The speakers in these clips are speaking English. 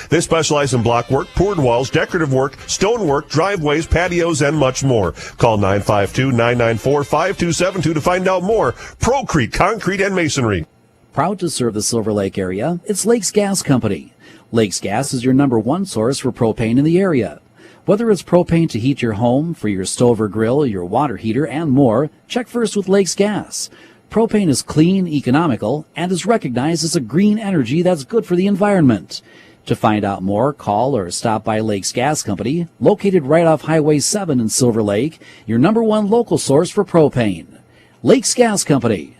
They specialize in block work, poured walls, decorative work, stonework, driveways, patios, and much more. Call 952-994-5272 to find out more. Procrete Concrete and Masonry. Proud to serve the Silver Lake area, it's Lakes Gas Company. Lakes Gas is your #1 source for propane in the area. Whether it's propane to heat your home, for your stove or grill, your water heater, and more, check first with Lakes Gas. Propane is clean, economical, and is recognized as a green energy that's good for the environment. To find out more, call or stop by Lakes Gas Company, located right off Highway 7 in Silver Lake, your #1 local source for propane. Lakes Gas Company.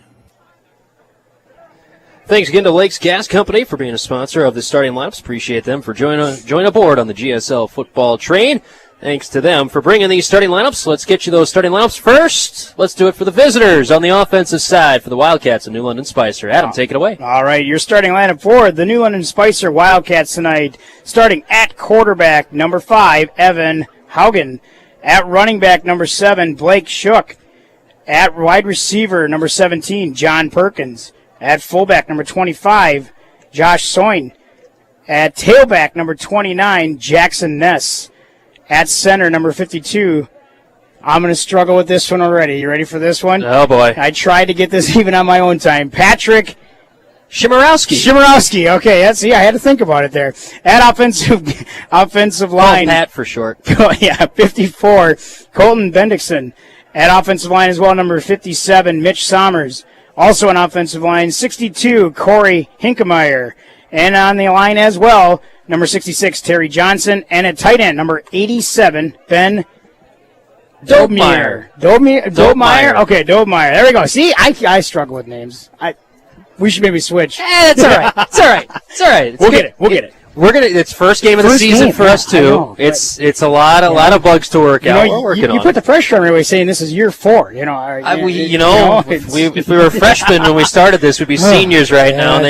Thanks again to Lakes Gas Company for being a sponsor of the starting lineups. Appreciate them for joining aboard on the GSL football train. Thanks to them for bringing these starting lineups. Let's get you those starting lineups first. Let's do it for the visitors on the offensive side for the Wildcats of New London Spicer. Adam, take it away. All right, your starting lineup for the New London Spicer Wildcats tonight. Starting at quarterback, number 5, Evan Haugen. At running back, number 7, Blake Shook. At wide receiver, number 17, John Perkins. At fullback, number 25, Josh Soin. At tailback, number 29, Jackson Ness. At center, number 52, I'm going to struggle with this one already. You ready for this one? Oh, boy. I tried to get this even on my own time. Patrick Shimorowski. Okay, I had to think about it there. At offensive line. Pat for short. Yeah, 54, Colton Bendixson. At offensive line as well, number 57, Mitch Sommers. Also on offensive line, 62, Corey Hinkemeyer. And on the line as well, number 66, Terry Johnson. And at tight end, number 87, Ben Dobmeyer. Dobmeyer? Okay, Dobmeyer. There we go. See, I struggle with names. We should maybe switch. It's all right. It's all right. It's all right. We'll get it. It's first game of the season for us too. It's a lot of bugs to work out. We're working on it. You put the pressure on me saying this is year 4. If we were freshmen when we started this, we'd be seniors right now. And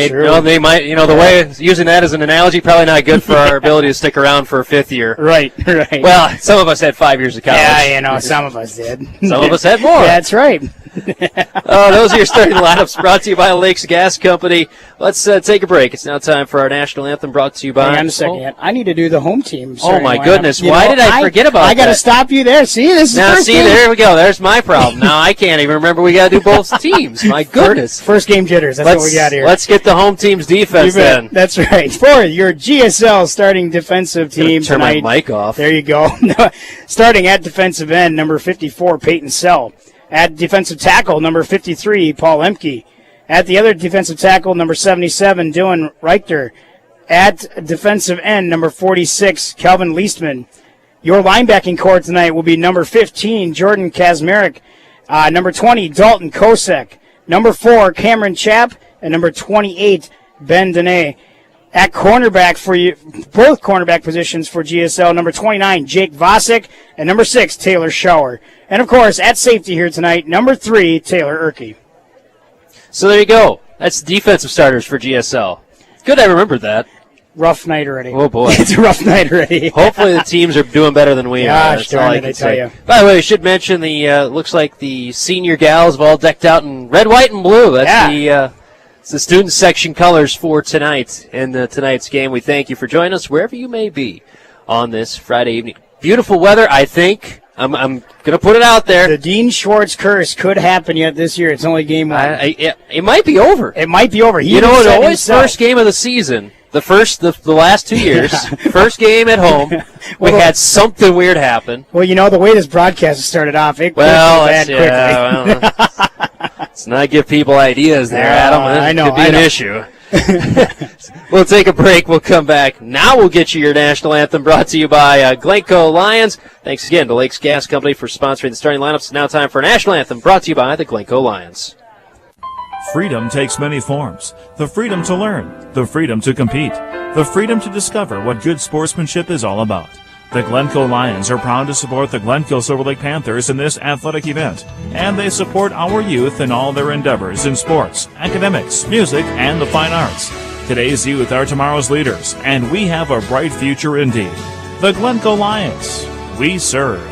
they might, the way using that as an analogy, probably not good for our ability to stick around for a 5th year. Right. Well, some of us had 5 years of college. Yeah, some of us did. Some of us had more. That's right. Those are your starting lineups brought to you by Lakes Gas Company. Let's take a break. It's now time for our national anthem brought to you by... Hang on a second. I need to do the home team. Oh, my goodness. Why did I forget about that? I got to stop you there. See, this is first game. There we go. There's my problem. Now I can't even remember we got to do both teams. My goodness. First game jitters. That's what we got here. Let's get the home team's defense then. That's right. For your GSL starting defensive team turn tonight. My mic off. There you go. Starting at defensive end, number 54, Peyton Sell. At defensive tackle, number 53, Paul Emke. At the other defensive tackle, number 77, Dylan Reichter. At defensive end, number 46, Calvin Leastman. Your linebacking core tonight will be number 15, Jordan Kazmarek. Number 20, Dalton Kosek. Number 4, Cameron Chapp. And number 28, Ben Dene. At cornerback for you, both cornerback positions for GSL, number 29, Jake Vosick, and number 6, Taylor Schauer. And, of course, at safety here tonight, number 3, Taylor Erke. So there you go. That's defensive starters for GSL. Good I remembered that. Rough night already. Oh, boy. It's a rough night already. Hopefully the teams are doing better than we are. Gosh darn it, I tell you. By the way, we should mention looks like the senior gals have all decked out in red, white, and blue. That's it's the student section colors for tonight in tonight's game. We thank you for joining us wherever you may be on this Friday evening. Beautiful weather, I think. I'm going to put it out there. The Dean Schwartz curse could happen yet this year. It's only game 1. It might be over. It might be over. It's always first game of the season. The last 2 years, first game at home, we had something weird happen. Well, the way this broadcast has started off, it could be bad quickly. Let's not give people ideas there, Adam. I know. Could be an issue. We'll take a break. We'll come back. Now we'll get you your national anthem brought to you by Glencoe Lions. Thanks again to Lakes Gas Company for sponsoring the starting lineups. It's now time for a national anthem brought to you by the Glencoe Lions. Freedom takes many forms. The freedom to learn, the freedom to compete, the freedom to discover what good sportsmanship is all about. The Glencoe Lions are proud to support the Glencoe-Silver Lake Panthers in this athletic event, and they support our youth in all their endeavors in sports, academics, music, and the fine arts. Today's youth are tomorrow's leaders, and we have a bright future indeed. The Glencoe Lions. We serve.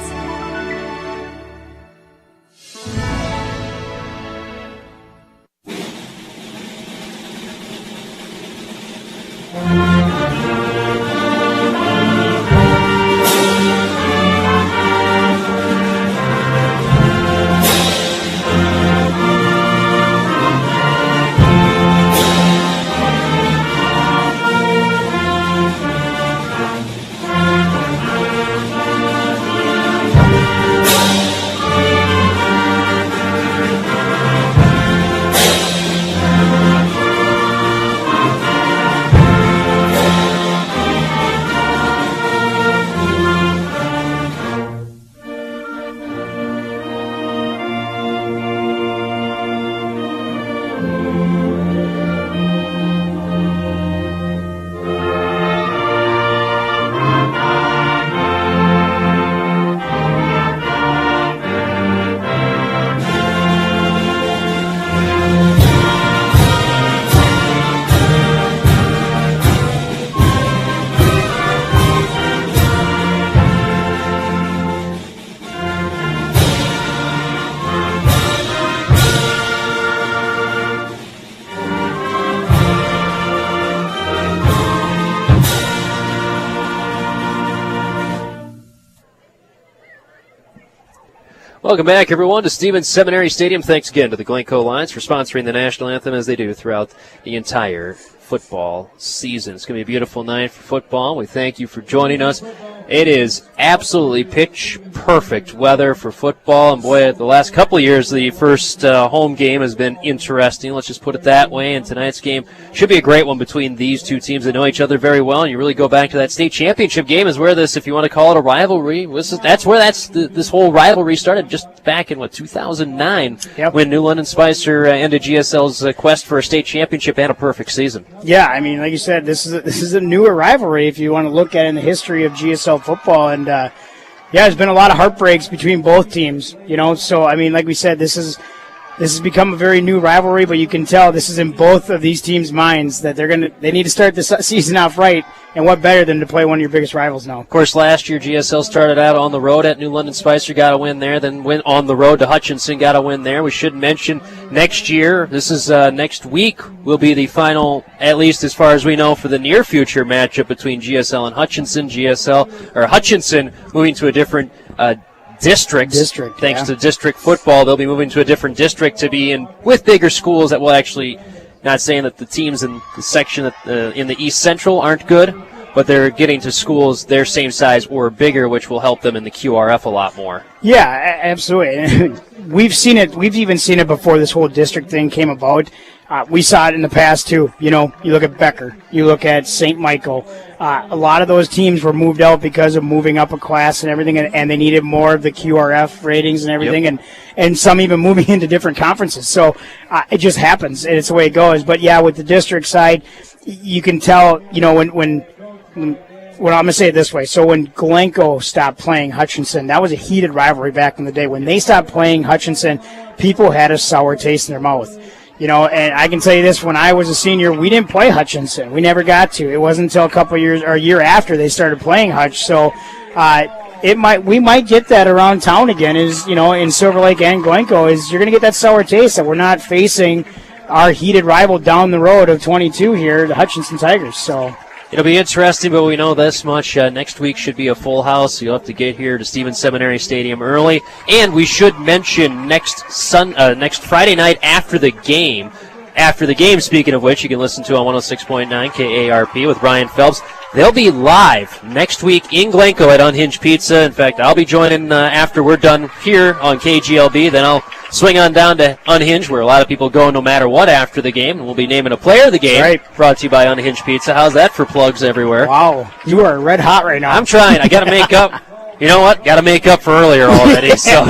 Welcome back, everyone, to Stevens Seminary Stadium. Thanks again to the Glencoe Lions for sponsoring the national anthem as they do throughout the entire football season. It's going to be a beautiful night for football. We thank you for joining us. It is absolutely pitch perfect weather for football, and boy, the last couple of years, the first home game has been interesting. Let's just put it that way. And tonight's game should be a great one between these two teams that know each other very well. And you really go back to that state championship game, is where this, if you want to call it a rivalry, that's where this whole rivalry started, just back in 2009, when New London Spicer ended GSL's quest for a state championship and a perfect season. Yeah, I mean, like you said, this is a newer rivalry if you want to look at it in the history of GSL football, and there's been a lot of heartbreaks between both teams, so I mean, like we said, this has become a very new rivalry, but you can tell this is in both of these teams' minds that they need to start the season off right, and what better than to play one of your biggest rivals now. Of course, last year GSL started out on the road at New London Spicer, got a win there, then went on the road to Hutchinson, got a win there. We should mention next year, this is next week, will be the final, at least as far as we know, for the near future matchup between GSL and Hutchinson. Hutchinson moving to a different district. Thanks to district football, they'll be moving to a different district to be in with bigger schools that will actually, not saying that the teams in the section in the East Central aren't good, but they're getting to schools their same size or bigger, which will help them in the QRF a lot more. Yeah, absolutely. We've seen it. We've even seen it before this whole district thing came about. We saw it in the past, too. You look at Becker. You look at St. Michael. A lot of those teams were moved out because of moving up a class and everything, and they needed more of the QRF ratings and everything, and some even moving into different conferences. So it just happens, and it's the way it goes. But, yeah, with the district side, you can tell, when I'm going to say it this way. So when Glencoe stopped playing Hutchinson, that was a heated rivalry back in the day. When they stopped playing Hutchinson, people had a sour taste in their mouth. And I can tell you this, when I was a senior, we didn't play Hutchinson. We never got to. It wasn't until a couple of years or a year after they started playing Hutch. So we might get that around town again, in Silver Lake and Glencoe, is you're going to get that sour taste that we're not facing our heated rival down the road of 22 here, the Hutchinson Tigers. So it'll be interesting, but we know this much. Next week should be a full house. You'll have to get here to Stevens Seminary Stadium early. And we should mention next Friday night after the game, speaking of which, you can listen to on 106.9 KARP with Ryan Phelps. They'll be live next week in Glencoe at Unhinged Pizza. In fact, I'll be joining after we're done here on KGLB. Then I'll swing on down to Unhinged, where a lot of people go no matter what after the game. And we'll be naming a player of the game. Right. Brought to you by Unhinged Pizza. How's that for plugs everywhere? Wow. You are red hot right now. I'm trying. I got to make up. You know what? Got to make up for earlier already. So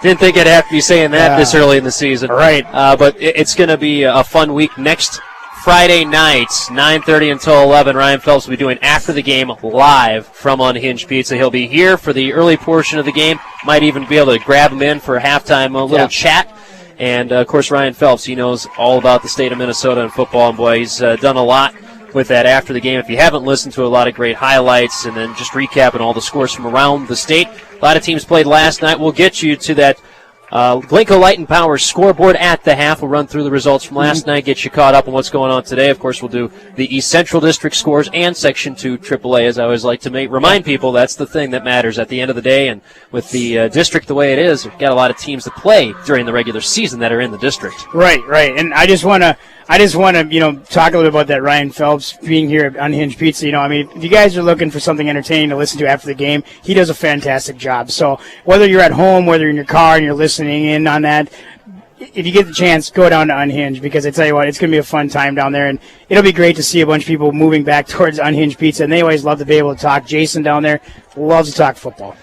didn't think I'd have to be saying that this early in the season. Right. But it's going to be a fun week. Next Friday night, 9:30 until 11, Ryan Phelps will be doing After the Game live from Unhinged Pizza. He'll be here for the early portion of the game. Might even be able to grab him in for a halftime little chat. And, of course, Ryan Phelps, he knows all about the state of Minnesota and football. And, boy, he's done a lot with that after the game. If you haven't listened to a lot of great highlights and then just recapping all the scores from around the state, a lot of teams played last night. We'll get you to that Glencoe Light and Power scoreboard at the half. We'll run through the results from last night, get you caught up on what's going on today. Of course, we'll do the East Central District scores and Section 2 AAA, as I always like to remind people. That's the thing that matters at the end of the day. And with the district the way it is, we've got a lot of teams that play during the regular season that are in the district. Right. And I just want to, talk a little bit about that Ryan Phelps being here at Unhinged Pizza. If you guys are looking for something entertaining to listen to after the game, he does a fantastic job. So whether you're at home, whether you're in your car and you're listening in on that, if you get the chance, go down to Unhinged, because I tell you what, it's going to be a fun time down there, and it'll be great to see a bunch of people moving back towards Unhinged Pizza, and they always love to be able to talk. Jason down there loves to talk football.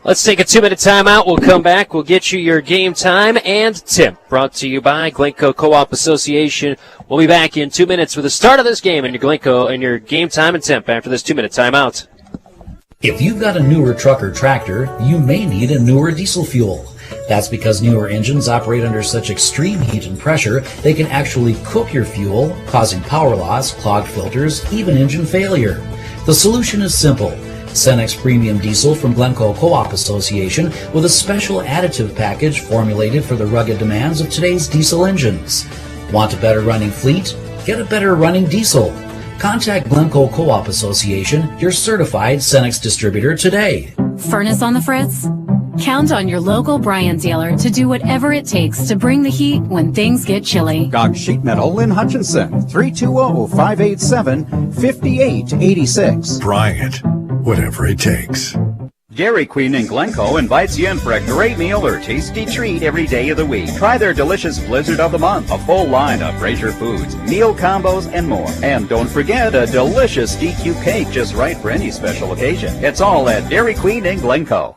Let's take a 2-minute timeout. We'll come back. We'll get you your game time and tip. Brought to you by Glencoe Co-op Association. We'll be back in 2 minutes with the start of this game and your Glencoe and your game time and temp after this 2-minute timeout. If you've got a newer truck or tractor, you may need a newer diesel fuel. That's because newer engines operate under such extreme heat and pressure, they can actually cook your fuel, causing power loss, clogged filters, even engine failure. The solution is simple. Cenex Premium Diesel from Glencoe Co-op Association with a special additive package formulated for the rugged demands of today's diesel engines. Want a better running fleet? Get a better running diesel. Contact Glencoe Co-op Association, your certified Cenex distributor, today. Furnace on the fritz? Count on your local Bryant dealer to do whatever it takes to bring the heat when things get chilly. Gog Sheet Metal in Hutchinson, 320-587-5886. Bryant, whatever it takes. Dairy Queen in Glencoe invites you in for a great meal or tasty treat every day of the week. Try their delicious Blizzard of the Month, a full line of Fraser foods, meal combos, and more. And don't forget a delicious DQ cake just right for any special occasion. It's all at Dairy Queen in Glencoe.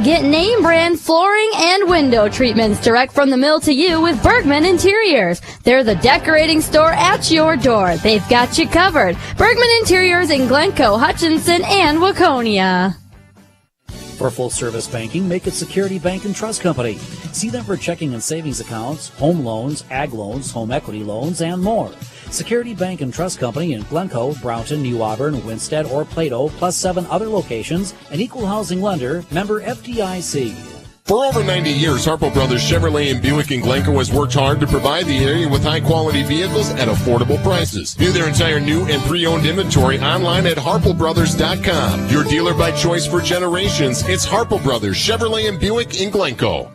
Get name brand flooring and window treatments direct from the mill to you with Bergman Interiors. They're the decorating store at your door. They've got you covered. Bergman Interiors in Glencoe, Hutchinson, and Waconia. For full-service banking, make it Security Bank and Trust Company. See them for checking and savings accounts, home loans, ag loans, home equity loans, and more. Security Bank and Trust Company in Glencoe, Brownton, New Auburn, Winstead, or Plato, plus 7 other locations, an equal housing lender, member FDIC. For over 90 years, Harpo Brothers Chevrolet and Buick in Glencoe has worked hard to provide the area with high-quality vehicles at affordable prices. View their entire new and pre-owned inventory online at harpobrothers.com. Your dealer by choice for generations, it's Harpo Brothers Chevrolet and Buick in Glencoe.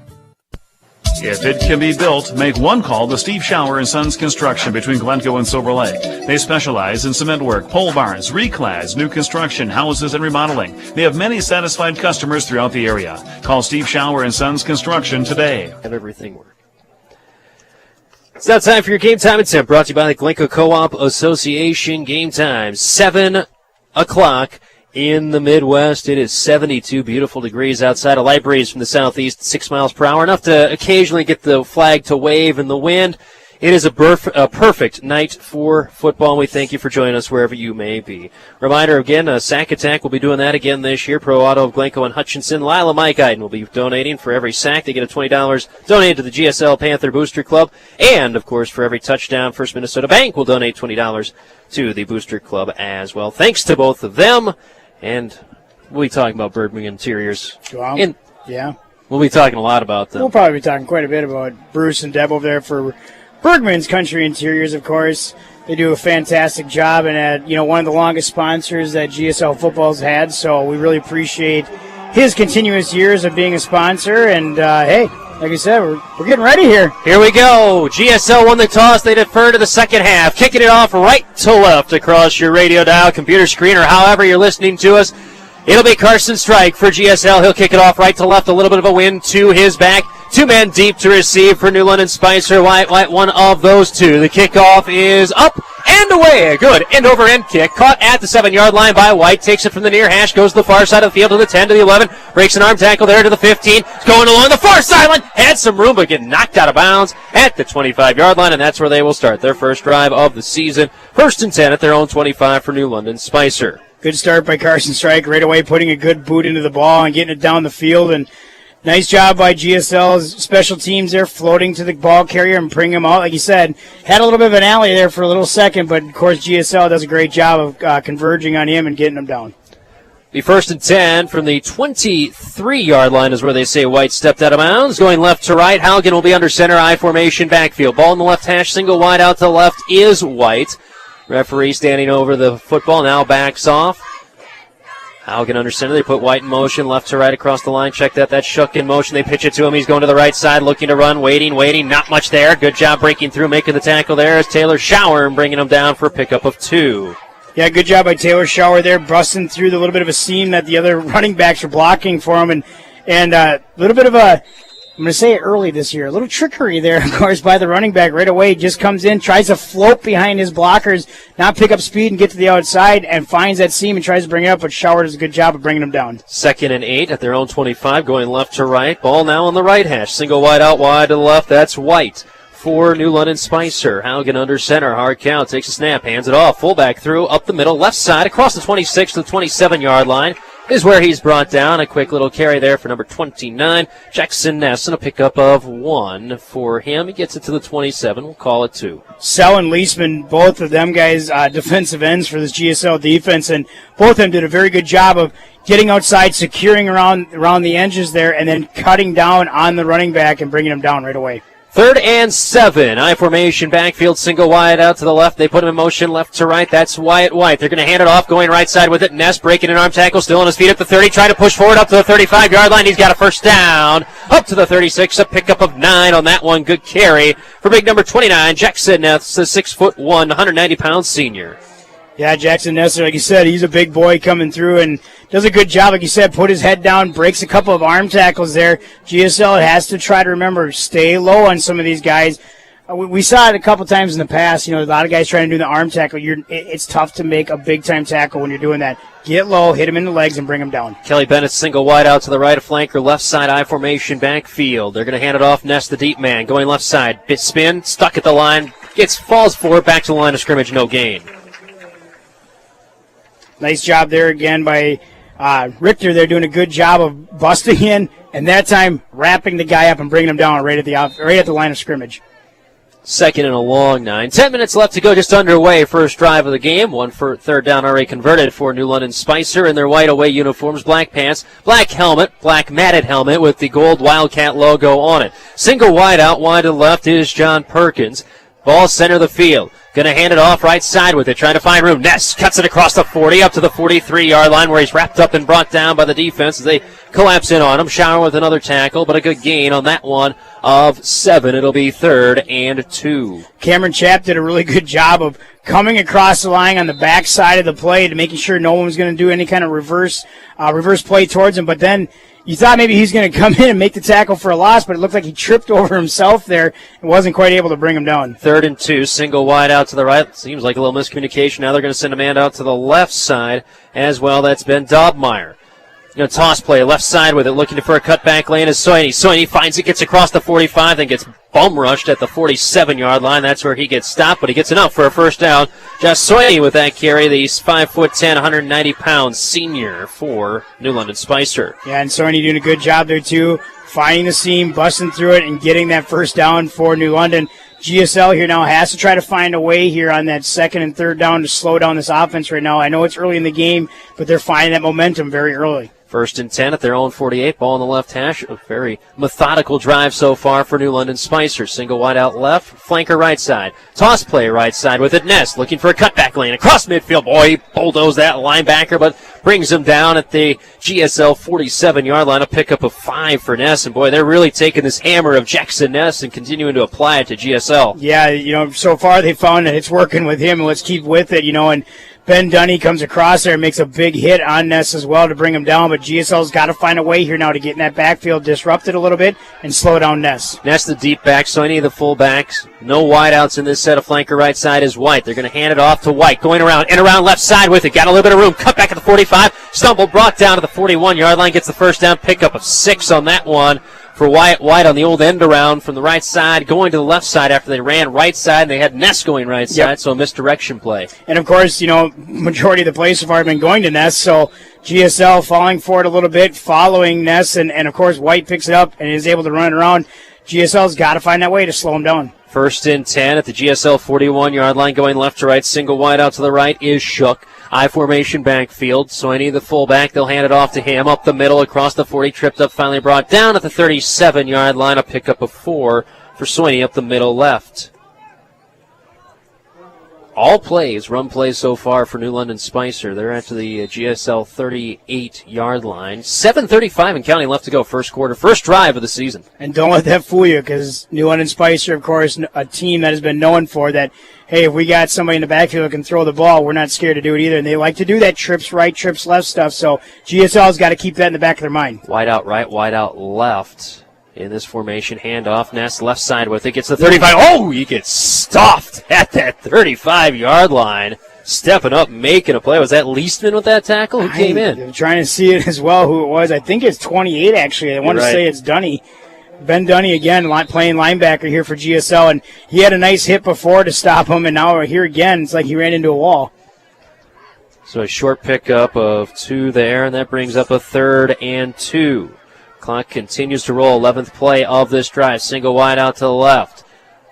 If it can be built, make one call to Steve Shower & Sons Construction between Glencoe and Silver Lake. They specialize in cement work, pole barns, reclads, new construction, houses, and remodeling. They have many satisfied customers throughout the area. Call Steve Shower & Sons Construction today. Have everything work. It's now time for your Game Time and Tip, brought to you by the Glencoe Co-op Association. Game time, 7 o'clock. In the Midwest, it is 72 beautiful degrees outside. A light breeze from the southeast, 6 miles per hour, enough to occasionally get the flag to wave in the wind. It is a perfect night for football, and we thank you for joining us wherever you may be. Reminder again, Sack Attack will be doing that again this year. Pro Auto of Glencoe and Hutchinson. Lila Mike Iden will be donating for every sack. They get a $20 donated to the GSL Panther Booster Club. And, of course, for every touchdown, First Minnesota Bank will donate $20 to the Booster Club as well. Thanks to both of them. And we'll be talking about Bergman Interiors. Well, yeah. We'll be talking a lot about them. We'll probably be talking quite a bit about Bruce and Deb over there for Bergman's Country Interiors, of course. They do a fantastic job, and one of the longest sponsors that GSL football's had, so we really appreciate his continuous years of being a sponsor. And, hey, like I said, we're getting ready here. Here we go. GSL won the toss. They defer to the second half, kicking it off right to left across your radio dial, computer screen, or however you're listening to us. It'll be Carson Strike for GSL. He'll kick it off right to left, a little bit of a wind to his back. 2 men deep to receive for Newland and Spicer. White, one of those two. The kickoff is up and away. A good end-over-end kick. Caught at the 7-yard line by White. Takes it from the near hash. Goes to the far side of the field to the 10, to the 11. Breaks an arm tackle there to the 15. It's going along the far sideline. Had some room, but getting knocked out of bounds at the 25-yard line, and that's where they will start their first drive of the season. 1st and 10 at their own 25 for New London Spicer. Good start by Carson Strike. Right away putting a good boot into the ball and getting it down the field. And nice job by GSL's special teams there, floating to the ball carrier and bringing him out. Like you said, had a little bit of an alley there for a little second, but, of course, GSL does a great job of converging on him and getting him down. The 1st and 10 from the 23-yard line is where they say White stepped out of bounds. Going left to right, Halligan will be under center, I formation backfield. Ball in the left hash, single wide out to the left is White. Referee standing over the football, now backs off. Halligan under center. They put White in motion, left to right across the line. Check that. That's Shook in motion. They pitch it to him. He's going to the right side, looking to run, waiting. Not much there. Good job breaking through, making the tackle there as Taylor Shower and bringing him down for a pickup of 2. Yeah, good job by Taylor Shower there, busting through the little bit of a seam that the other running backs were blocking for him. And a little bit of a, I'm going to say it early this year, a little trickery there, of course, by the running back right away. Just comes in, tries to float behind his blockers, not pick up speed and get to the outside, and finds that seam and tries to bring it up, but Shower does a good job of bringing him down. 2nd and 8 at their own 25, going left to right. Ball now on the right hash. Single wide out wide to the left. That's White for New London Spicer. Halligan under center. Hard count. Takes a snap. Hands it off. Fullback through. Up the middle. Left side. Across the 26 to the 27-yard line is where he's brought down. A quick little carry there for number 29. Jackson Ness, and a pickup of 1 for him. He gets it to the 27. We'll call it 2. Sell and Leisman, both of them guys, defensive ends for this GSL defense, and both of them did a very good job of getting outside, securing around the edges there, and then cutting down on the running back and bringing him down right away. 3rd and 7. I formation backfield, single wide out to the left. They put him in motion left to right. That's Wyatt White. They're going to hand it off, going right side with it. Ness breaking an arm tackle, still on his feet at the 30, trying to push forward up to the 35-yard line. He's got a first down. Up to the 36, a pickup of 9 on that one. Good carry for big number 29, Jackson Ness, the 6'1", 190-pound senior. Yeah, Jackson Ness, like you said, he's a big boy coming through and does a good job. Like you said, put his head down, breaks a couple of arm tackles there. GSL has to try to remember, stay low on some of these guys. We saw it a couple times in the past. You know, a lot of guys trying to do the arm tackle. It's tough to make a big-time tackle when you're doing that. Get low, hit him in the legs, and bring him down. Kelly Bennett single wide out to the right of flanker, left side I formation backfield. They're going to hand it off. Ness, the deep man, going left side. Bit spin, stuck at the line, falls forward, back to the line of scrimmage, no gain. Nice job there again by Richter. They're doing a good job of busting in, and that time wrapping the guy up and bringing him down right at the line of scrimmage. 2nd and a long 9. 10 minutes left to go, just underway. First drive of the game. 1 for 3rd down already converted for New London Spicer in their white away uniforms, black pants, black helmet, black matted helmet with the gold Wildcat logo on it. Single wide out, wide to the left is John Perkins. Ball center of the field. Going to hand it off right side with it, trying to find room. Ness cuts it across the 40 up to the 43-yard line where he's wrapped up and brought down by the defense as they collapse in on him. Shower with another tackle, but a good gain on that one of 7. It'll be 3rd and 2. Cameron Chapp did a really good job of coming across the line on the back side of the play to making sure no one was going to do any kind of reverse play towards him, but then you thought maybe he's going to come in and make the tackle for a loss, but it looked like he tripped over himself there and wasn't quite able to bring him down. 3rd and 2, single wide out to the right. Seems like a little miscommunication. Now they're going to send a man out to the left side as well. That's Ben Dobmeyer. Going to toss play left side with it, looking for a cutback lane is Soini. Soini finds it, gets across the 45, then gets bum rushed at the 47-yard line. That's where he gets stopped, but he gets enough for a first down. Just Soini with that carry, the 5'10", 190-pound senior for New London Spicer. Yeah, and Soini doing a good job there too, finding the seam, busting through it, and getting that first down for New London. GSL here now has to try to find a way here on that 2nd and 3rd down to slow down this offense right now. I know it's early in the game, but they're finding that momentum very early. 1st and 10 at their own 48. Ball on the left hash. A very methodical drive so far for New London Spicer. Single wide out left. Flanker right side. Toss play right side with it. Ness looking for a cutback lane. Across midfield. Boy, he bulldozed that linebacker, but brings him down at the GSL 47-yard line. A pickup of 5 for Ness. And, boy, they're really taking this hammer of Jackson Ness and continuing to apply it to GSL. Yeah, so far they found that it's working with him, and let's keep with it, and Ben Dunny comes across there and makes a big hit on Ness as well to bring him down, but GSL's got to find a way here now to get in that backfield, disrupt it a little bit, and slow down Ness. Ness the deep back, so any of the fullbacks. No wideouts in this set of flanker right side is White. They're going to hand it off to White, going around and around left side with it. Got a little bit of room, cut back at the 45, stumbled, brought down to the 41-yard line, gets the first down, pickup of 6 on that one for Wyatt White on the old end around from the right side, going to the left side after they ran right side, and they had Ness going right side, so a misdirection play. And, of course, majority of the plays so far have been going to Ness, so GSL falling for it a little bit, following Ness, and of course, White picks it up and is able to run it around. GSL's got to find that way to slow him down. 1st and 10 at the GSL 41-yard line, going left to right, single wide out to the right is Shook. I formation backfield. Soini, the fullback, they'll hand it off to him up the middle across the 40, tripped up, finally brought down at the 37-yard line. A pickup of 4 for Soini up the middle left. All plays, run plays so far for New London Spicer. They're at the GSL 38-yard line. 7:35 and counting left to go, first quarter, first drive of the season. And don't let that fool you, because New London Spicer, of course, a team that has been known for that, hey, if we got somebody in the backfield who can throw the ball, we're not scared to do it either. And they like to do that trips right, trips left stuff, so GSL's got to keep that in the back of their mind. Wide out right, wide out left. In this formation, handoff, Ness left side with it, gets the 35. Oh, he gets stuffed at that 35-yard line. Stepping up, making a play. Was that Leastman with that tackle? Who came in? I'm trying to see it as well, who it was. I think it's 28, actually. I want to say it's Dunny. Ben Dunny again, playing linebacker here for GSL, and he had a nice hit before to stop him, and now here again, it's like he ran into a wall. So a short pickup of 2 there, and that brings up a 3rd and 2. Clock continues to roll. 11th play of this drive. Single wide out to the left.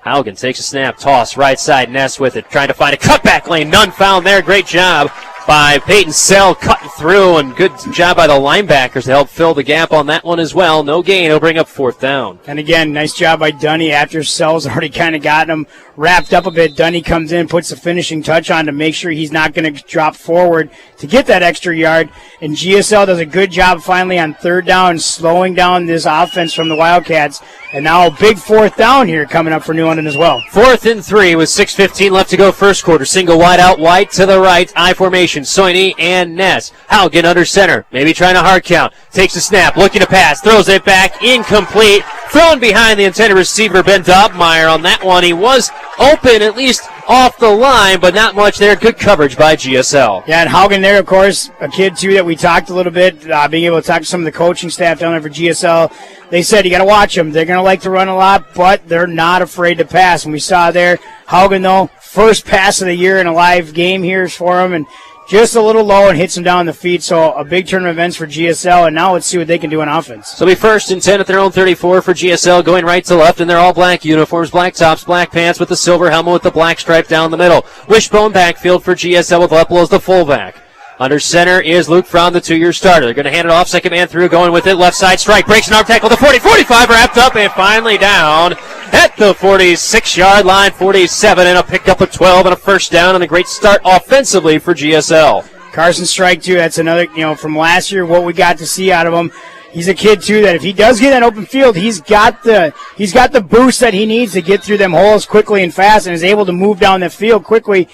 Haugen takes a snap. Toss right side. Ness with it. Trying to find a cutback lane. None found there. Great job by Peyton Sell cutting through, and good job by the linebackers to help fill the gap on that one as well. No gain. He'll bring up 4th down. And again, nice job by Dunny after Sell's already kind of gotten him wrapped up a bit. Dunny comes in, puts the finishing touch on to make sure he's not going to drop forward to get that extra yard. And GSL does a good job finally on 3rd down, slowing down this offense from the Wildcats. And now a big 4th down here coming up for New London as well. 4th and 3 with 6:15 left to go first quarter. Single wide out, White to the right. I formation, Soini and Ness. Haugen under center, maybe trying a hard count. Takes a snap, looking to pass, throws it back, incomplete. Thrown behind the intended receiver, Ben Dobmeyer on that one. He was open, at least off the line, but not much there. Good coverage by GSL. Yeah, and Haugen there, of course, a kid, too, that we talked a little bit, being able to talk to some of the coaching staff down there for GSL. They said you got to watch them. They're going to like to run a lot, but they're not afraid to pass. And we saw there, Haugen, though, first pass of the year in a live game here for him, and just a little low and hits him down the feet. So a big turn of events for GSL, and now let's see what they can do on offense. So it'll be 1st and 10 at their own 34 for GSL, going right to left, and they're all black uniforms, black tops, black pants with the silver helmet with the black stripe down the middle. Wishbone backfield for GSL with Lepel as the fullback. Under center is Luke Fromm, the 2-year starter. They're going to hand it off, second man through, going with it, left side strike, breaks an arm tackle, the 40, 45, wrapped up, and finally down at the 46-yard line, 47, and a pickup of 12 and a first down, and a great start offensively for GSL. Carson Strike, too, that's another, from last year, what we got to see out of him. He's a kid, too, that if he does get an open field, he's got the boost that he needs to get through them holes quickly and fast and is able to move down the field quickly.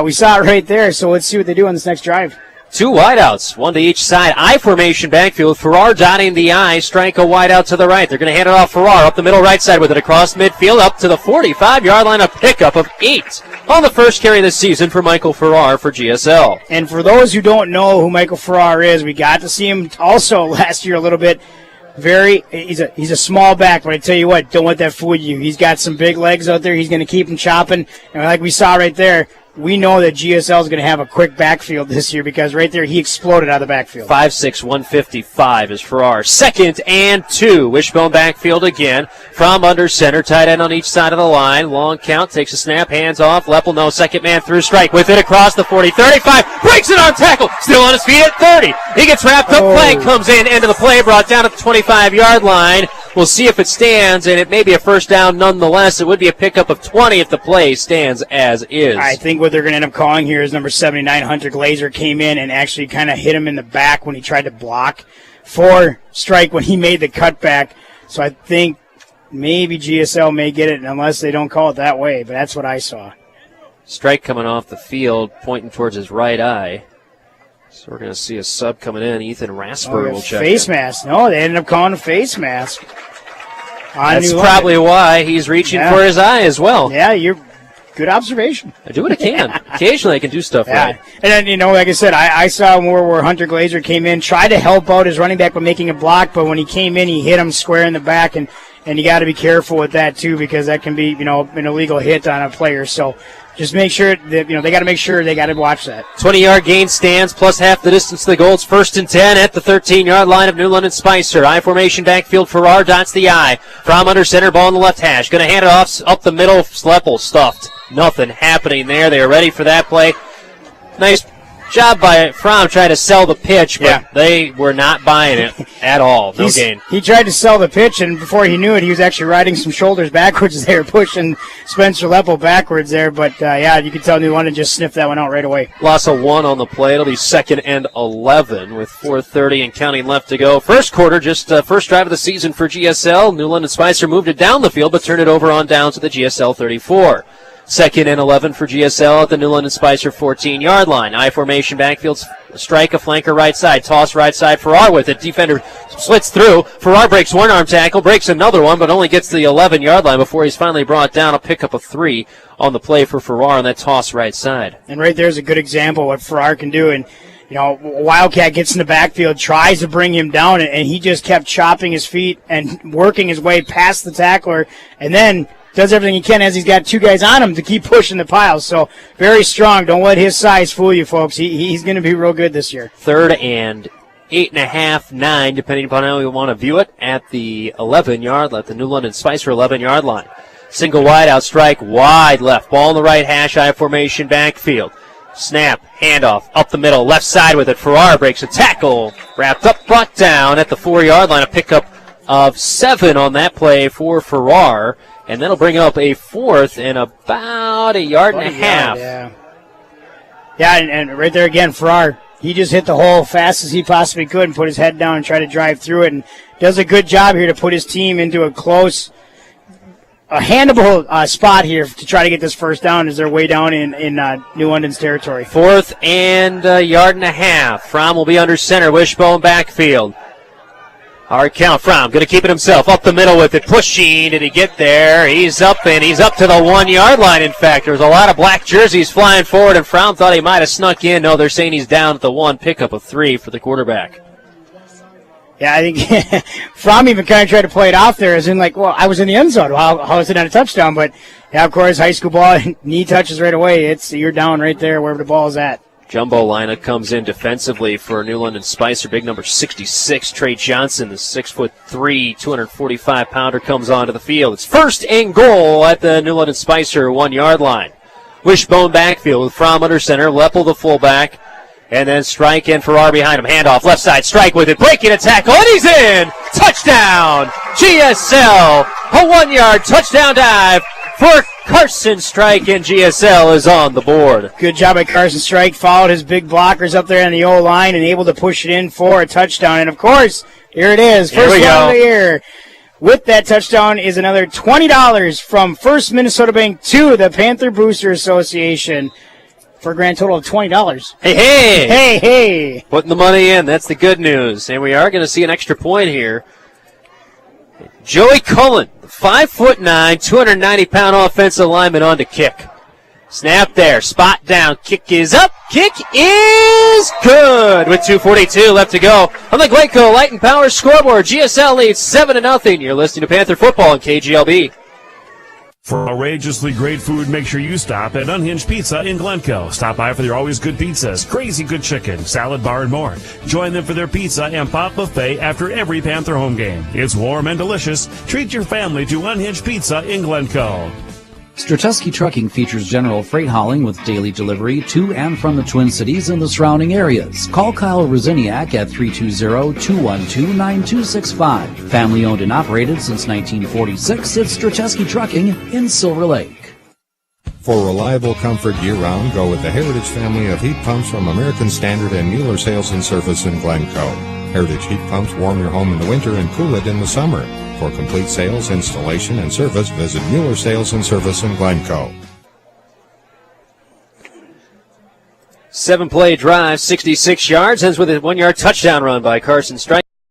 We saw it right there, so let's see what they do on this next drive. 2 wideouts, 1 to each side. I formation backfield. Farrar dotting the I. Strike a wideout to the right. They're going to hand it off Farrar up the middle right side with it across midfield up to the 45-yard line. A pickup of 8 on the first carry this season for Michael Farrar for GSL. And for those who don't know who Michael Farrar is, we got to see him also last year a little bit. He's a small back, but I tell you what, don't let that fool you. He's got some big legs out there. He's going to keep him chopping. And like we saw right there, we know that GSL is going to have a quick backfield this year because right there he exploded out of the backfield. 5'6", 155 is Farrar. 2nd and 2. Wishbone backfield again from under center. Tight end on each side of the line. Long count. Takes a snap. Hands off. Lepel, no. Second man through. Strike with it across the 40. 35. Breaks it on tackle. Still on his feet at 30. He gets wrapped up. Flag comes in. End of the play. Brought down at the 25-yard line. We'll see if it stands, and it may be a first down nonetheless. It would be a pickup of 20 if the play stands as is. I think what they're going to end up calling here is number 79, Hunter Glazer, came in and actually kind of hit him in the back when he tried to block for Strike when he made the cutback. So I think maybe GSL may get it unless they don't call it that way, but that's what I saw. Strike coming off the field, pointing towards his right eye. So we're going to see a sub coming in. Ethan Rasper will check face mask. No, they ended up calling a face mask. That's probably why he's reaching for his eye as well. Yeah, you're good observation. I do what I can. Occasionally I can do stuff right. And then, like I said, I saw where Hunter Glazer came in, tried to help out his running back by making a block, but when he came in, he hit him square in the back, and you got to be careful with that, too, because that can be, an illegal hit on a player. So just make sure that, they got to make sure they got to watch that. 20-yard gain stands plus half the distance to the goal. It's 1st and 10 at the 13-yard line of New London Spicer. I formation backfield. Farrar dots the I. From under center, ball in the left hash. Going to hand it off up the middle. Slepel stuffed. Nothing happening there. They are ready for that play. Nice job by Fromm trying to sell the pitch, but they were not buying it at all. No gain. He tried to sell the pitch, and before he knew it, he was actually riding some shoulders backwards there, pushing Spencer Lepel backwards there. But, you could tell New London just sniffed that one out right away. Loss of 1 on the play. It'll be 2nd and 11 with 4:30 and counting left to go. First quarter, just first drive of the season for GSL. New London Spicer moved it down the field, but turned it over on down to the GSL 34. 2nd and 11 for GSL at the New London Spicer 14-yard line. I formation backfield, strike a flanker right side, toss right side. Farrar with it. Defender slits through. Farrar breaks one arm tackle, breaks another one, but only gets to the 11-yard line before he's finally brought down. A pickup of 3 on the play for Farrar on that toss right side. And right there's a good example of what Farrar can do. And Wildcat gets in the backfield, tries to bring him down, and he just kept chopping his feet and working his way past the tackler, and then does everything he can as he's got 2 guys on him to keep pushing the piles. So very strong. Don't let his size fool you, folks. He's going to be real good this year. 3rd and 8.5, 9, depending upon how you want to view it, at the 11-yard line, at the New London Spicer 11-yard line. Single wide out strike, wide left. Ball in the right hash, I formation backfield. Snap, handoff, up the middle, left side with it. Farrar breaks a tackle, wrapped up, brought down at the 4-yard line. A pickup of 7 on that play for Farrar, and that'll bring up a 4th and about a yard and a half. Yeah, and right there again, Farrar, he just hit the hole fast as he possibly could and put his head down and try to drive through it, and does a good job here to put his team into a handable spot here to try to get this first down as they're way down in New London's territory. 4th and a yard and a half. Fromm will be under center, Wishbone backfield. Hard count. Fromm going to keep it himself. Up the middle with it. Pushing. Did he get there? He's up, and he's up to the 1-yard line, in fact. There was a lot of black jerseys flying forward, and Fromm thought he might have snuck in. No, they're saying he's down at the 1. Pickup of 3 for the quarterback. Yeah, I think Fromm even kind of tried to play it off there as in like, well, I was in the end zone. How is it not a touchdown? But, yeah, of course, high school ball, knee touches right away. You're down right there wherever the ball is at. Jumbo lineup comes in defensively for New London Spicer. Big number 66, Trey Johnson, the 6'3", 245-pounder, comes onto the field. It's 1st and goal at the New London Spicer 1-yard line. Wishbone backfield with Fromm under center, Leppel the fullback, and then Strike and Farrar behind him. Handoff, left side, Strike with it, breaking a tackle, and he's in! Touchdown! GSL, a 1-yard touchdown dive for Carson Strike, and GSL is on the board. Good job by Carson Strike. Followed his big blockers up there on the O-line and able to push it in for a touchdown. And, of course, here it is. First one of the year. With that touchdown is another $20 from First Minnesota Bank to the Panther Booster Association for a grand total of $20. Hey, hey! Hey, hey! Putting the money in. That's the good news. And we are going to see an extra point here. Joey Cullen, 5'9", 290-pound offensive lineman, on to kick. Snap there, spot down, kick is up, kick is good with 2:42 left to go on the Glencoe Light and Power scoreboard. GSL leads 7-0. You're listening to Panther Football on KGLB. For outrageously great food, make sure you stop at Unhinged Pizza in Glencoe. Stop by for their always good pizzas, crazy good chicken, salad bar, and more. Join them for their pizza and pop buffet after every Panther home game. It's warm and delicious. Treat your family to Unhinged Pizza in Glencoe. Strateski Trucking features general freight hauling with daily delivery to and from the Twin Cities and the surrounding areas. Call Kyle Rosiniak at 320-212-9265. Family owned and operated since 1946, it's Strateski Trucking in Silver Lake. For reliable comfort year-round, go with the Heritage family of heat pumps from American Standard and Mueller Sales and Service in Glencoe. Heritage heat pumps warm your home in the winter and cool it in the summer. For complete sales, installation, and service, visit Mueller Sales and Service in Glencoe. 7-play drive, 66 yards, ends with a 1-yard touchdown run by Carson Strike.